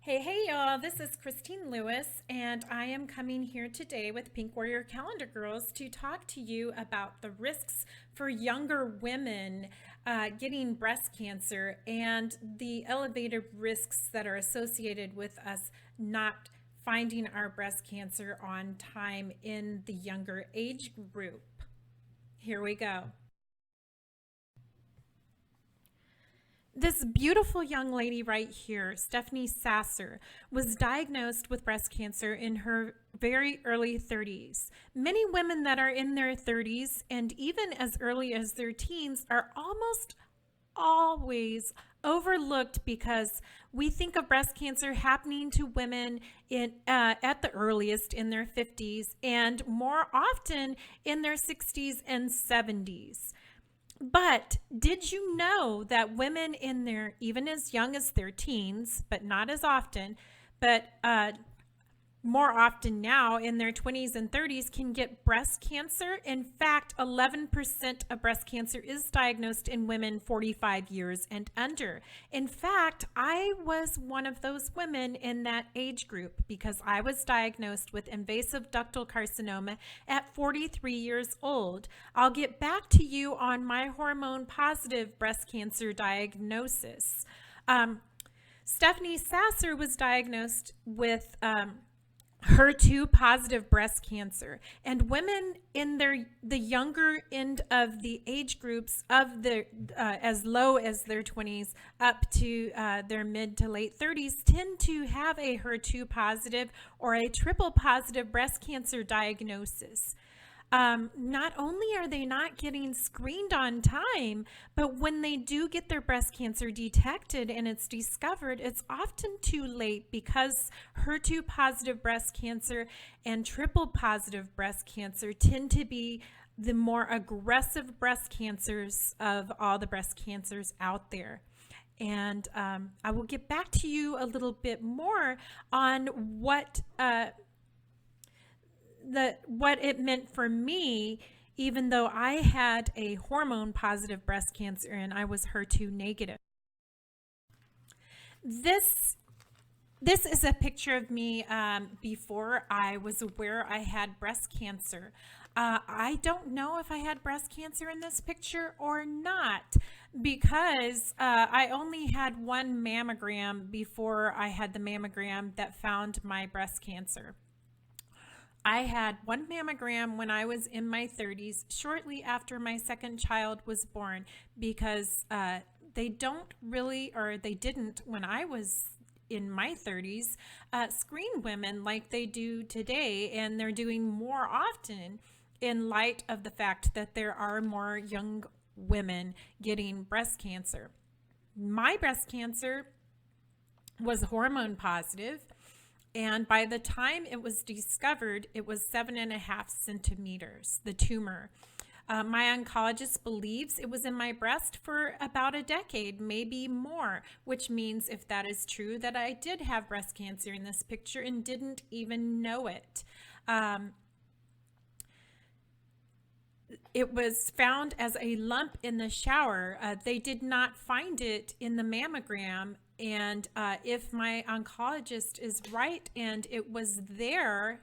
Hey, y'all. This is Christine Lewis, and I am coming here today with Pink Warrior Calendar Girls to talk to you about the risks for younger women getting breast cancer and the elevated risks that are associated with us not finding our breast cancer on time in the younger age group. Here we go. This beautiful young lady right here, Stephanie Sasser, was diagnosed with breast cancer in her very early 30s. Many women that are in their 30s and even as early as their teens are almost always overlooked because we think of breast cancer happening to women at the earliest in their 50s and more often in their 60s and 70s. But did you know that women in their, even as young as their teens, but not as often, but more often now in their 20s and 30s can get breast cancer? In fact, 11% of breast cancer is diagnosed in women 45 years and under. In fact, I was one of those women in that age group because I was diagnosed with invasive ductal carcinoma at 43 years old. I'll get back to you on my hormone positive breast cancer diagnosis. Stephanie Sasser was diagnosed with HER2 positive breast cancer, and women in the younger end of the age groups of the as low as their 20s up to their mid to late 30s tend to have a HER2 positive or a triple positive breast cancer diagnosis. Not only are they not getting screened on time, but when they do get their breast cancer detected and it's discovered, it's often too late because HER2 positive breast cancer and triple positive breast cancer tend to be the more aggressive breast cancers of all the breast cancers out there. And I will get back to you a little bit more on what it meant for me, even though I had a hormone positive breast cancer and I was HER2 negative. This is a picture of me before I was aware I had breast cancer. I don't know if I had breast cancer in this picture or not because I only had one mammogram before I had the mammogram that found my breast cancer. I had one mammogram when I was in my 30s, shortly after my second child was born, because they don't really, or they didn't when I was in my 30s, screen women like they do today, and they're doing more often in light of the fact that there are more young women getting breast cancer. My breast cancer was hormone positive. And by the time it was discovered, it was 7.5 centimeters, the tumor. My oncologist believes it was in my breast for about a decade, maybe more, which means if that is true, that I did have breast cancer in this picture and didn't even know it. It was found as a lump in the shower. They did not find it in the mammogram. And if my oncologist is right and it was there,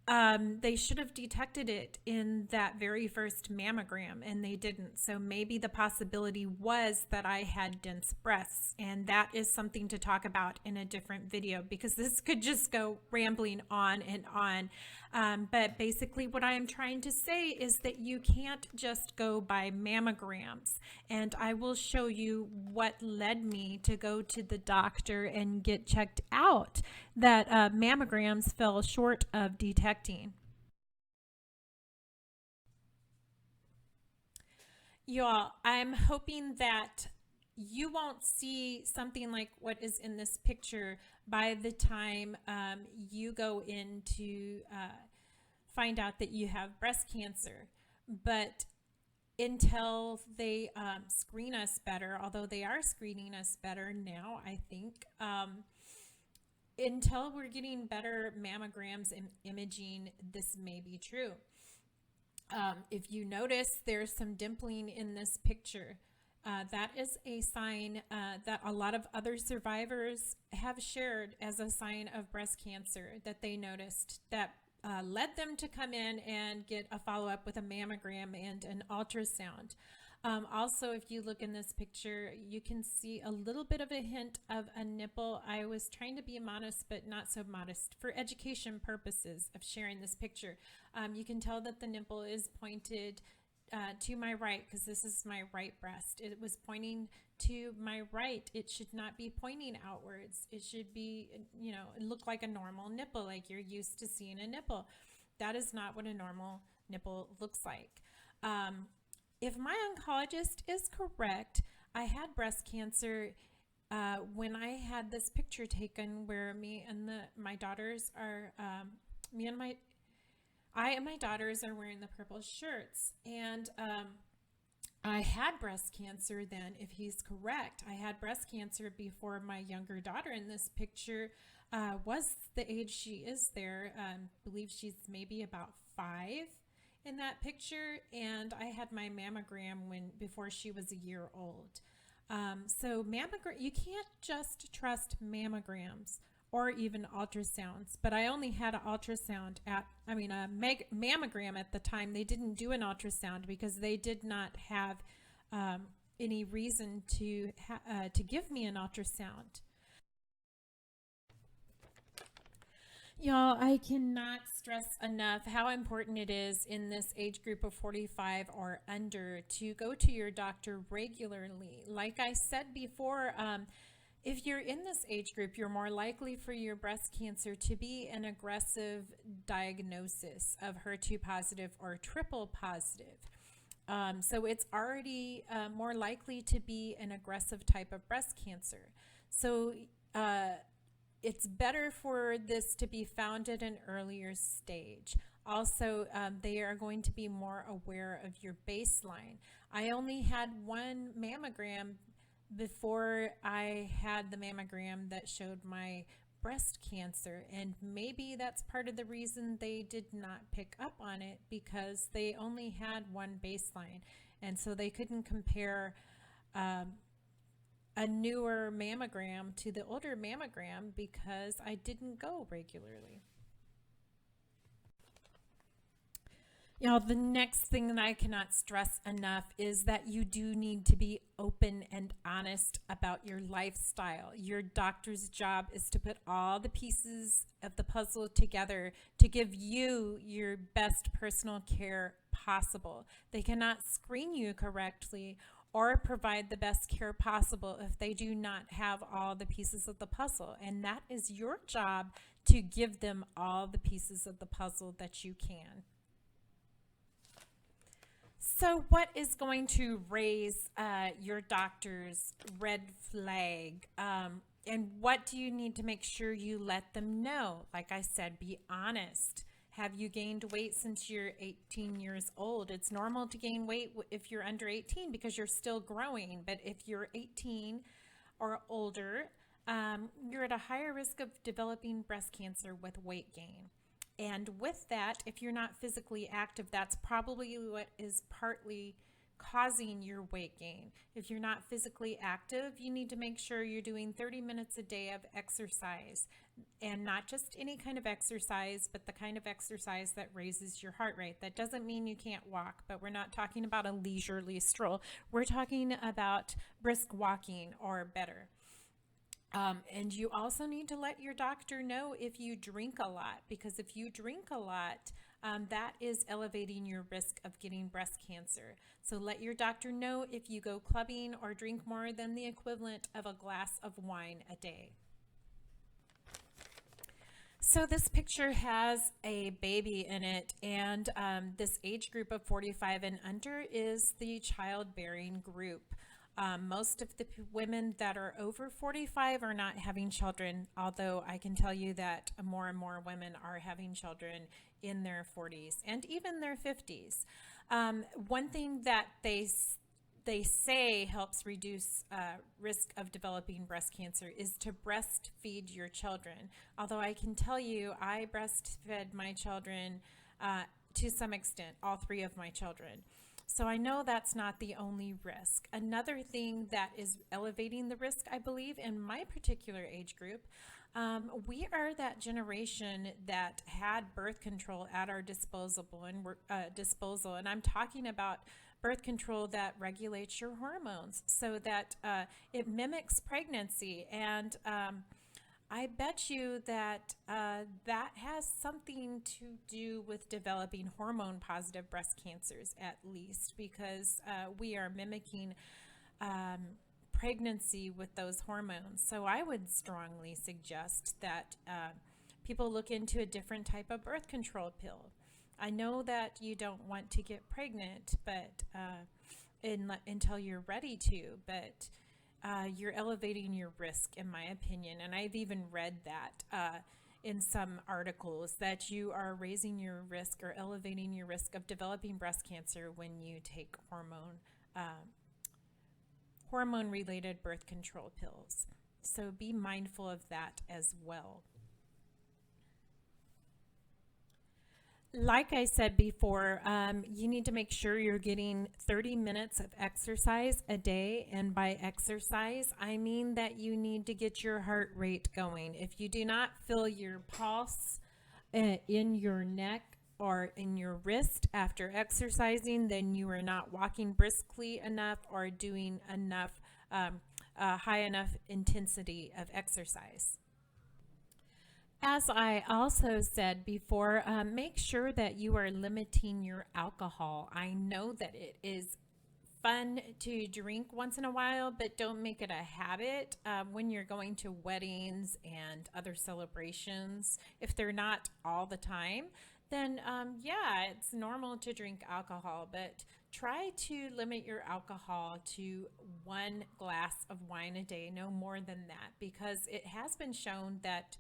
they should have detected it in that very first mammogram, and they didn't. So maybe the possibility was that I had dense breasts, and that is something to talk about in a different video because this could just go rambling on and on. But basically what I am trying to say is that you can't just go by mammograms, and I will show you what led me to go to the doctor and get checked out that mammograms fell short of detecting. Y'all, I'm hoping that you won't see something like what is in this picture by the time you go in to find out that you have breast cancer. But until they screen us better, although they are screening us better now, I think, until we're getting better mammograms and imaging, this may be true. If you notice, there's some dimpling in this picture. That is a sign that a lot of other survivors have shared as a sign of breast cancer that they noticed that led them to come in and get a follow-up with a mammogram and an ultrasound. Also, if you look in this picture, you can see a little bit of a hint of a nipple. I was trying to be modest, but not so modest for education purposes of sharing this picture. You can tell that the nipple is pointed to my right, because this is my right breast. It was pointing to my right. It should not be pointing outwards. It should be, look like a normal nipple, like you're used to seeing a nipple. That is not what a normal nipple looks like. If my oncologist is correct, I had breast cancer when I had this picture taken where my daughters are, I and my daughters are wearing the purple shirts. And I had breast cancer then, if he's correct. I had breast cancer before my younger daughter in this picture was the age she is there. I believe she's maybe about 5 in that picture. And I had my mammogram before she was a year old. So you can't just trust mammograms or even ultrasounds, but I only had an ultrasound a mammogram at the time. They didn't do an ultrasound because they did not have any reason to give me an ultrasound. Y'all, I cannot stress enough how important it is in this age group of 45 or under to go to your doctor regularly. Like I said before, if you're in this age group, you're more likely for your breast cancer to be an aggressive diagnosis of HER2 positive or triple positive. So it's already more likely to be an aggressive type of breast cancer. So it's better for this to be found at an earlier stage. Also, they are going to be more aware of your baseline. I only had one mammogram before I had the mammogram that showed my breast cancer, and maybe that's part of the reason they did not pick up on it, because they only had one baseline, and so they couldn't compare a newer mammogram to the older mammogram because I didn't go regularly. The next thing that I cannot stress enough is that you do need to be open and honest about your lifestyle. Your doctor's job is to put all the pieces of the puzzle together to give you your best personal care possible. They cannot screen you correctly or provide the best care possible if they do not have all the pieces of the puzzle. And that is your job, to give them all the pieces of the puzzle that you can. So what is going to raise your doctor's red flag? And what do you need to make sure you let them know? Like I said, be honest. Have you gained weight since you're 18 years old? It's normal to gain weight if you're under 18 because you're still growing. But if you're 18 or older, you're at a higher risk of developing breast cancer with weight gain. And with that, if you're not physically active, that's probably what is partly causing your weight gain. If you're not physically active, you need to make sure you're doing 30 minutes a day of exercise, and not just any kind of exercise, but the kind of exercise that raises your heart rate. That doesn't mean you can't walk, but we're not talking about a leisurely stroll. We're talking about brisk walking or better. And you also need to let your doctor know if you drink a lot, because if you drink a lot, that is elevating your risk of getting breast cancer. So let your doctor know if you go clubbing or drink more than the equivalent of a glass of wine a day. So this picture has a baby in it, and this age group of 45 and under is the childbearing group. Most of the women that are over 45 are not having children, although I can tell you that more and more women are having children in their 40s and even their 50s. One thing that they say helps reduce risk of developing breast cancer is to breastfeed your children. Although I can tell you, I breastfed my children to some extent, all 3 of my children. So I know that's not the only risk. Another thing that is elevating the risk, I believe, in my particular age group, we are that generation that had birth control at our disposal, and I'm talking about birth control that regulates your hormones so that it mimics pregnancy. And I bet you that that has something to do with developing hormone positive breast cancers, at least, because we are mimicking um, pregnancy with those hormones. So I would strongly suggest that people look into a different type of birth control pill. I know that you don't want to get pregnant, but until you're ready to, but you're elevating your risk, in my opinion. And I've even read that in some articles that you are raising your risk or elevating your risk of developing breast cancer when you take hormone related birth control pills. So be mindful of that as well. Like I said before, you need to make sure you're getting 30 minutes of exercise a day. And by exercise, I mean that you need to get your heart rate going. If you do not feel your pulse in your neck or in your wrist after exercising, then you are not walking briskly enough or doing enough high enough intensity of exercise. As I also said before, make sure that you are limiting your alcohol. I know that it is fun to drink once in a while, but don't make it a habit when you're going to weddings and other celebrations. If they're not all the time, then yeah, it's normal to drink alcohol, but try to limit your alcohol to 1 glass of wine a day, no more than that, because it has been shown that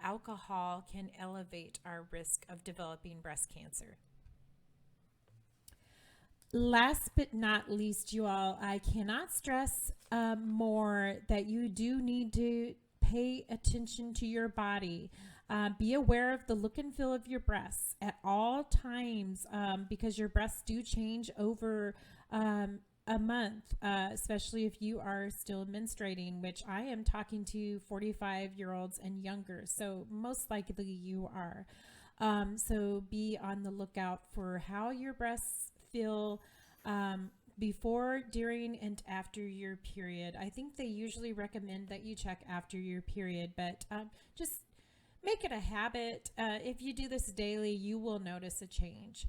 alcohol can elevate our risk of developing breast cancer. Last but not least, you all, I cannot stress more that you do need to pay attention to your body. Be aware of the look and feel of your breasts at all times because your breasts do change over a month, especially if you are still menstruating, which I am talking to 45-year-olds and younger. So most likely you are. So be on the lookout for how your breasts feel before, during, and after your period. I think they usually recommend that you check after your period, but just make it a habit. If you do this daily, you will notice a change.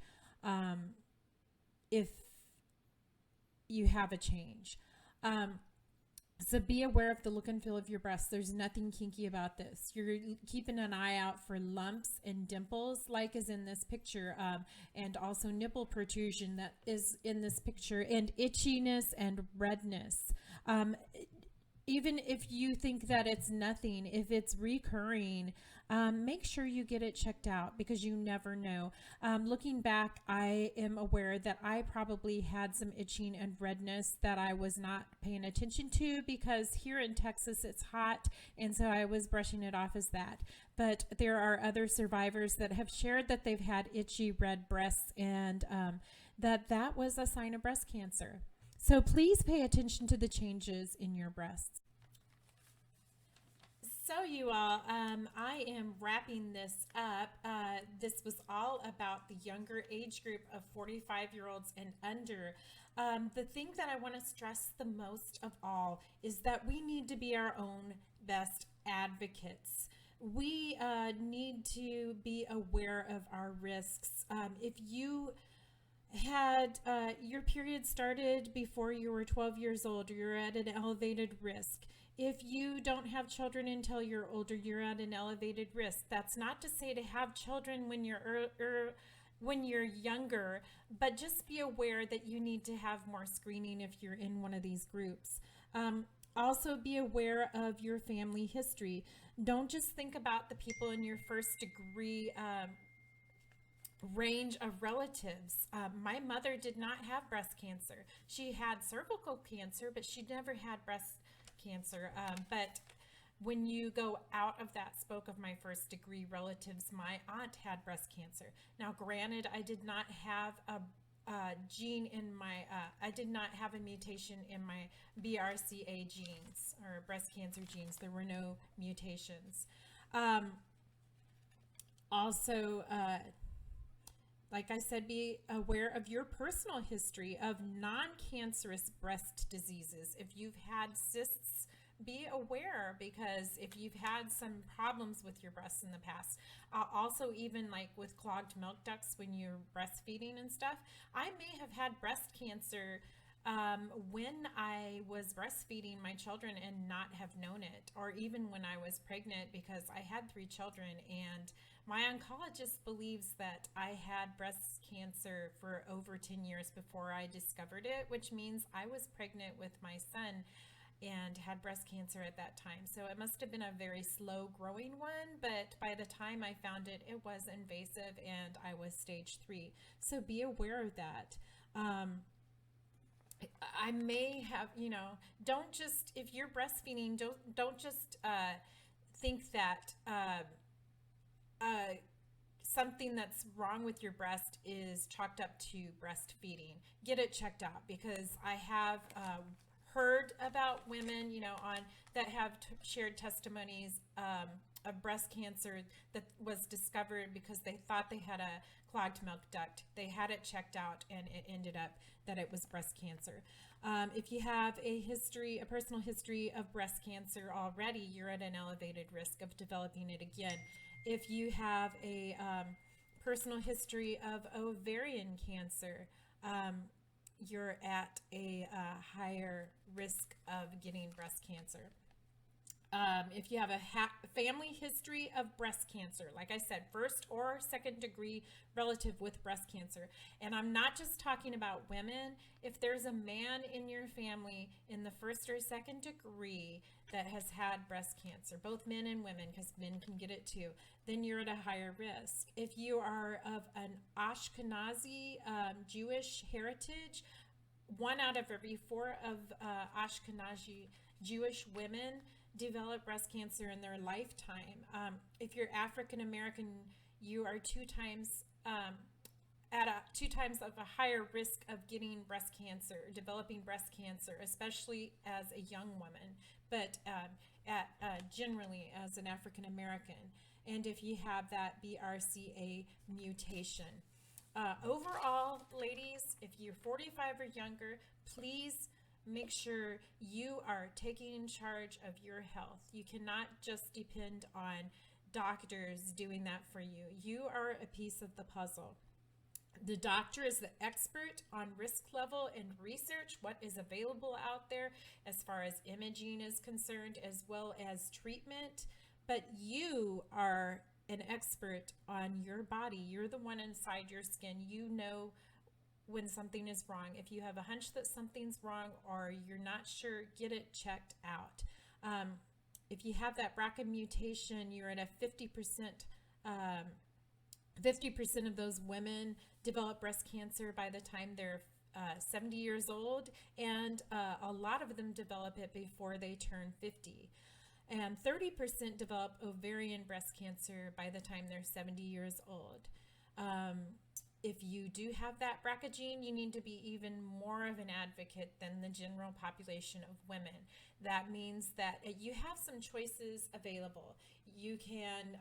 If you have a change. So be aware of the look and feel of your breasts. There's nothing kinky about this. You're keeping an eye out for lumps and dimples, like is in this picture, and also nipple protrusion that is in this picture, and itchiness and redness. Even if you think that it's nothing, if it's recurring, make sure you get it checked out because you never know. Looking back, I am aware that I probably had some itching and redness that I was not paying attention to because here in Texas it's hot, and so I was brushing it off as that. But there are other survivors that have shared that they've had itchy red breasts and that was a sign of breast cancer. So please pay attention to the changes in your breasts. So you all, I am wrapping this up. This was all about the younger age group of 45-year-olds and under. The thing that I want to stress the most of all is that we need to be our own best advocates. We need to be aware of our risks. If you had your period started before you were 12 years old, you're at an elevated risk. If you don't have children until you're older, you're at an elevated risk. That's not to say to have children when you're younger, but just be aware that you need to have more screening if you're in one of these groups. Also be aware of your family history. Don't just think about the people in your first degree range of relatives. My mother did not have breast cancer. She had cervical cancer, but she never had breast cancer. But when you go out of that spoke of my first degree relatives, my aunt had breast cancer. Now, granted, I did not have gene in my, I did not have a mutation in my BRCA genes or breast cancer genes. There were no mutations. Um, also, like I said, be aware of your personal history of non-cancerous breast diseases. If you've had cysts, be aware, because if you've had some problems with your breasts in the past, also even like with clogged milk ducts when you're breastfeeding and stuff, I may have had breast cancer when I was breastfeeding my children and not have known it, or even when I was pregnant, because I had 3 children, and my oncologist believes that I had breast cancer for over 10 years before I discovered it, which means I was pregnant with my son and had breast cancer at that time. So it must have been a very slow growing one, but by the time I found it, it was invasive and I was stage 3. So be aware of that. I may have, don't just, if you're breastfeeding, don't just think that something that's wrong with your breast is chalked up to breastfeeding. Get it checked out, because I have heard about women, on that have shared testimonies of breast cancer that was discovered because they thought they had a clogged milk duct. They had it checked out, and it ended up that it was breast cancer. If you have a personal history of breast cancer already, you're at an elevated risk of developing it again. If you have a personal history of ovarian cancer, you're at a higher risk of getting breast cancer. If you have a family history of breast cancer, like I said, 1st or 2nd degree relative with breast cancer. And I'm not just talking about women. If there's a man in your family in the 1st or 2nd degree that has had breast cancer, both men and women, because men can get it too, then you're at a higher risk. If you are of an Ashkenazi Jewish heritage, 1 out of every 4 of Ashkenazi Jewish women develop breast cancer in their lifetime. If you're African American, you are 2 times at 2 times of a higher risk of getting breast cancer, developing breast cancer, especially as a young woman, but generally as an African American. And if you have that BRCA mutation. Overall, ladies, if you're 45 or younger, please make sure you are taking charge of your health. You cannot just depend on doctors doing that for you. You are a piece of the puzzle. The doctor is the expert on risk level and research, what is available out there as far as imaging is concerned, as well as treatment. But you are an expert on your body. You're the one inside your skin. You know when something is wrong. If you have a hunch that something's wrong or you're not sure, get it checked out. If you have that BRCA mutation, you're at a 50%. 50% of those women develop breast cancer by the time they're 70 years old, and a lot of them develop it before they turn 50. And 30% develop ovarian breast cancer by the time they're 70 years old. If you do have that BRCA gene, you need to be even more of an advocate than the general population of women. That means that you have some choices available. You can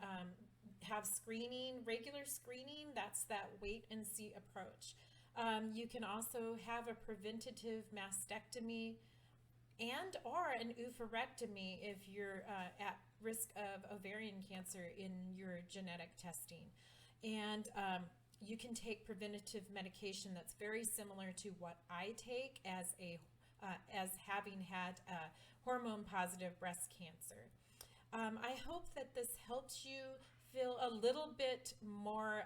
have screening, regular screening, that's that wait and see approach. You can also have a preventative mastectomy and or an oophorectomy if you're at risk of ovarian cancer in your genetic testing. And you can take preventative medication that's very similar to what I take as having had hormone positive breast cancer. I hope that this helps you feel a little bit more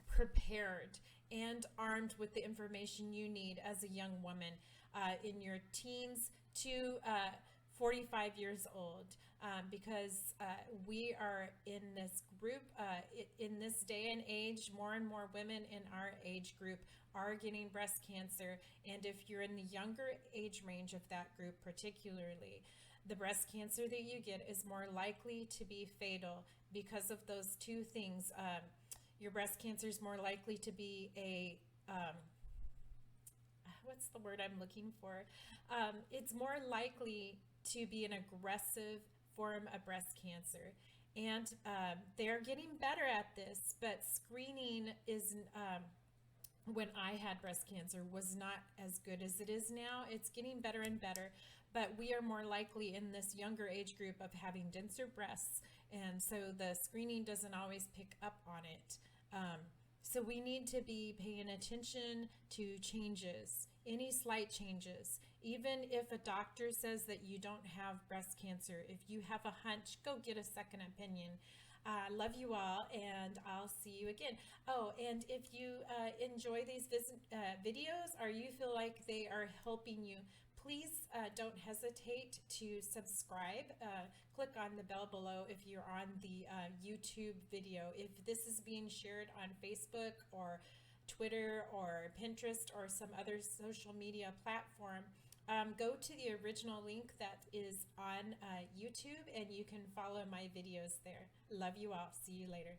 prepared and armed with the information you need as a young woman in your teens to 45 years old, because we are in this group, in this day and age, more and more women in our age group are getting breast cancer. And if you're in the younger age range of that group particularly, the breast cancer that you get is more likely to be fatal because of those 2 things. Your breast cancer is more likely to be a what's the word I'm looking for? It's more likely to be an aggressive form of breast cancer. And they're getting better at this, but screening is, when I had breast cancer, was not as good as it is now. It's getting better and better, but we are more likely in this younger age group of having denser breasts, and so the screening doesn't always pick up on it. Um, so we need to be paying attention to changes, any slight changes. Even if a doctor says that you don't have breast cancer, if you have a hunch, go get a second opinion. Love you all, and I'll see you again. Oh, and if you enjoy these videos, or you feel like they are helping you, please don't hesitate to subscribe. Click on the bell below if you're on the YouTube video. If this is being shared on Facebook or Twitter or Pinterest or some other social media platform, go to the original link that is on YouTube, and you can follow my videos there. Love you all. See you later.